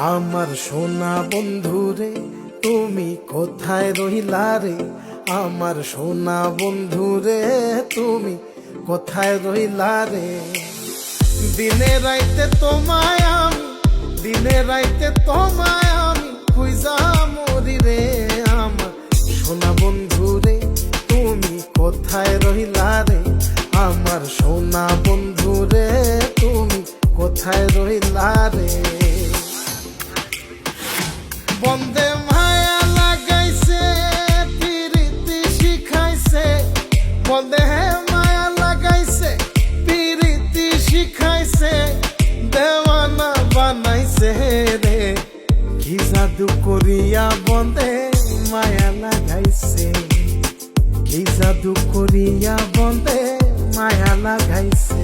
আমার সোনা বন্ধুরে তুমি কোথায় রহিলা রে? আমার সোনা বন্ধুরে তুমি কোথায় রহিলা রে? দিনে রাইতে তোমায় আমি, দিনে রাইতে তোমায় আমি খুঁজা মরি রে। আমার সোনা বন্ধুরে তুমি কোথায় রহিলা রে? আমার সোনা বন্ধুরে তুমি কোথায় রহিলা রে? বন্দে মায়া লাগাইছে পিরিতি শিখাইছে, বন্দে মায়া লাগাইছে পিরিতি শিখাইছে, দেওয়ানা বানাইছে রে। কি জাদু করিয়া বন্দে মায়া লাগাইছে, কি জাদু করিয়া বন্দে মায়া লাগাইছে।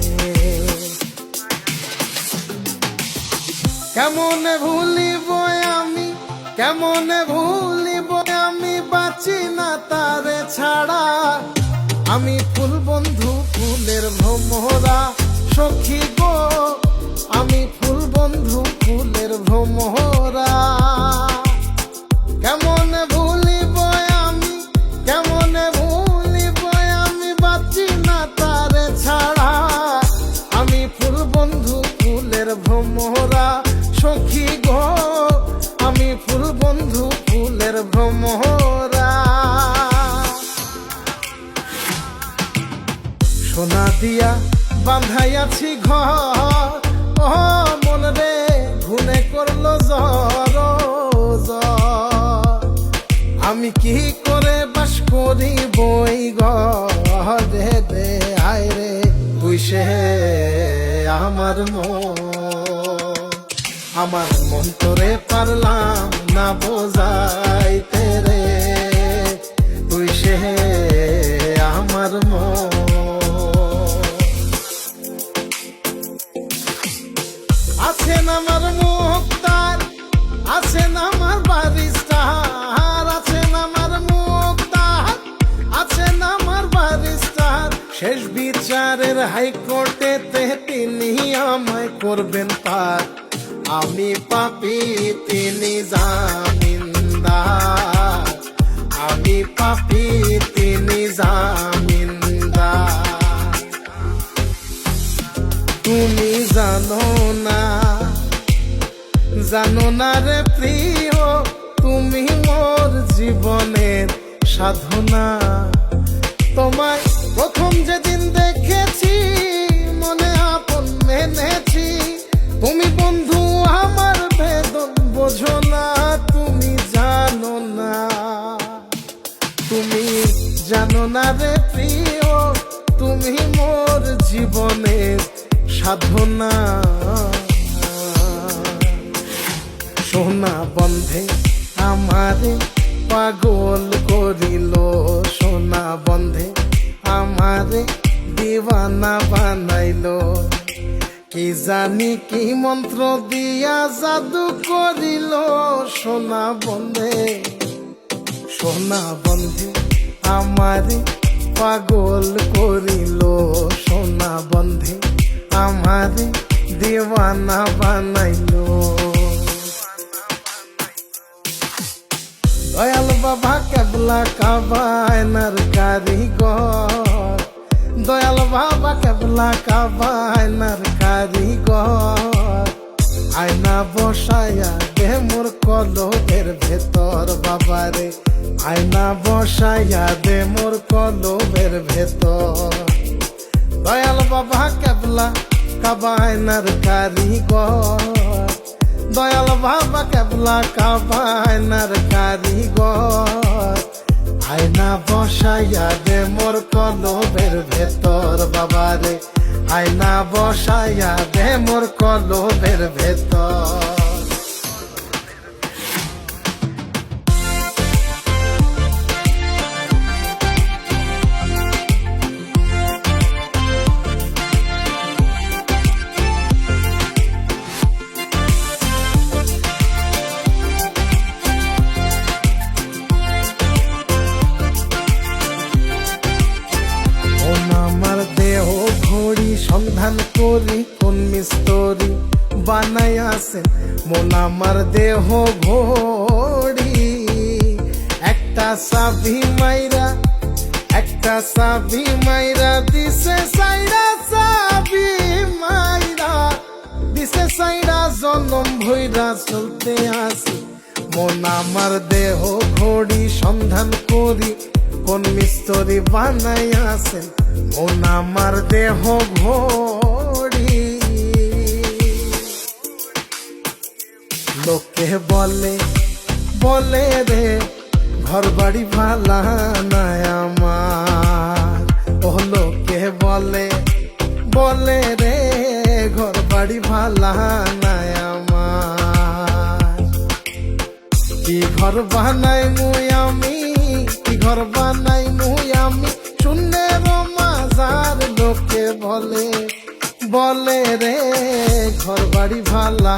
কেমনে ভুলিব আমি, কেমনে ভুলিব আমি, বাঁচি না তারে ছাড়া। আমি ফুল বন্ধু ফুলের ভ্রমরা সখী গো, আমি ফুল বন্ধু ফুলের ভ্রমরা। কেমনে ভুলিব আমি, কেমনে ভুলিব আমি, বাঁচি না তারে ছাড়া। আমি ফুল বন্ধু ফুলের ভ্রমরা সখী গো, আমি ফুল বন্ধু ফুলের ভ্রমরা। সোনা দিয়া বাঁধাইয়াছি ঘর, ও মন রে ঘুনে করলো জ্বর জ্বর। আমি কি করে বাস করি বই ঘরে রে? আয় রে তুই সে আমার মন, আমার মন তোরে পারলাম না বোঝাইতে রে। তুই সে আমার মন। আছেন আমার মুক্তার, আছেন আমার বারিস্টার, আছেন আমার মুক্তার, আছেন আমার বারিস্টার। শেষ বিচারের হাইকোর্টেতে তিনি আমায় করবেন পার। আমি পাপী তিনি জামিনদার, আমি পাপী তিনি জামিনদার। তুমি জানো না, জানো না রে প্রিয়, তুমি মোর জীবনের সাধনা। তোমায় প্রথম যেদিন দেখেছি মনে আপন মেনেছি। তুমি বন্ধু আমার বেদন বোঝো না, তুমি জানো না, তুমি জানো না রে প্রিয়, তুমি মোর জীবনের সাধনা। সোনা বন্ধে আমারে পাগল করিল, সোনা বন্ধে আমারে দিওয়ানা বানাইলো। কি জানি কি মন্ত্র দিয়া জাদু করিল সোনা বন্ধে, সোনা বন্ধে আমারে পাগল করিল, সোনা বন্ধে আমারে দিওয়ানা বানাইলো। দয়াল বাবা কেবলা কাবায়নার কারিগর, দয়াল বাবা কেবলা কাবায়নার কারিগর। আয়না বসায়া দে মোর কলবের ভেতর বাবারে, আয়না বসায়া দে মোর কলবের ভেতর। দয়াল বাবা কেবলা কাবায়নার কারিগর, দয়াল বাবা কেবলা কাবায়নার কারিগর। আয়না বসাইয়া দে মোর কলবের ভেতর বাবারে, আয়না বসাইয়া দে মোর কলবের ভেতর। সন্ধান করি কোন মিস্তরি বানাইয়াছেন মন আমার দেহ ঘড়ি একটা চাবি মাইরা দিছে সাইরা চাবি মাইরা দিছে সাইরা জনম ভইরা চলতে আসি মন আমার দেহ ঘড়ি সন্ধান করি কোন মিস্ত্রি বানাইয়াছেন মন আমার দেহ ঘড়ি লোকে বলে রে ঘর বাড়ি ভালা নাই আমার ও লোকে বলে রে ঘর বাড়ি ভালা নাই আমার কি ঘর বানাই মুই আমি শূন্যের মাজার লোকে বলে রে ঘর বাড়ি ভালা